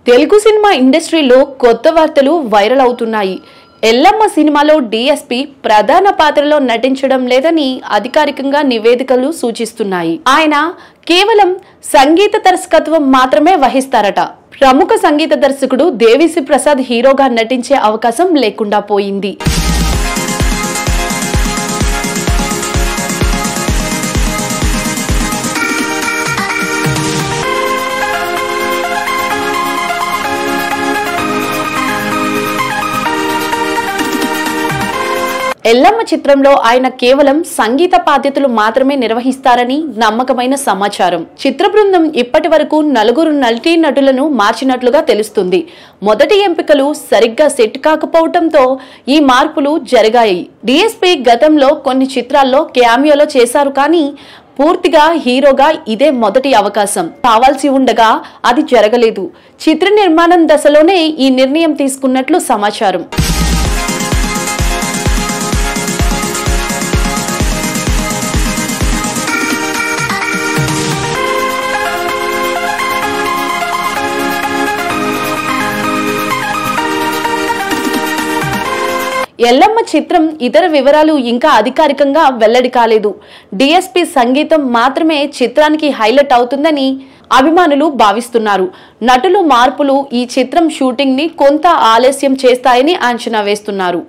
Telugu cinema ఇండస్ట్రీలో కొత్త వార్తలు వైరల్ అవుతున్నాయి. ఎల్లమ్మ సినిమాలో డీఎస్పీ ప్రధాన పాత్రలో నటించడం లేదని అధికారికంగా నివేదికలు సూచిస్తున్నాయి. ఆయన కేవలం సంగీత దర్శకత్వం మాత్రమే వహిస్తారట. ప్రముఖ సంగీత దర్శకుడు దేవిశ్రీ ప్రసాద్ హీరోగా నటించే అవకాశం లేకుండా పోయింది. ఎల్లమ్మ చిత్రంలో ఆయన కేవలం సంగీత బాధ్యతలు మాత్రమే నిర్వహిస్తారని నమ్మకమైన సమాచారం. చిత్ర బృందం ఇప్పటి వరకు 4 నటీనటులను మార్చినట్లుగా తెలుస్తుంది. మొదటి ఎంపికలు సరిగ్గా సెట్ కాకపోవడంతో ఈ మార్పులు జరిగాయి. డీఎస్పీ గతంలో కొన్ని చిత్రాల్లో క్యామియోలో చేశారు, కానీ పూర్తిగా హీరోగా ఇదే మొదటి అవకాశం కావాల్సి ఉండగా అది జరగలేదు. చిత్ర నిర్మాణం దశలోనే ఈ నిర్ణయం తీసుకున్నట్లు సమాచారం. ఎల్లమ్మ చిత్రం ఇతర వివరాలు ఇంకా అధికారికంగా వెల్లడి కాలేదు. డీఎస్పీ సంగీతం మాత్రమే చిత్రానికి హైలైట్ అవుతుందని అభిమానులు భావిస్తున్నారు. నటులు మార్పులు ఈ చిత్రం షూటింగ్ ని కొంత ఆలస్యం చేస్తాయని అంచనా వేస్తున్నారు.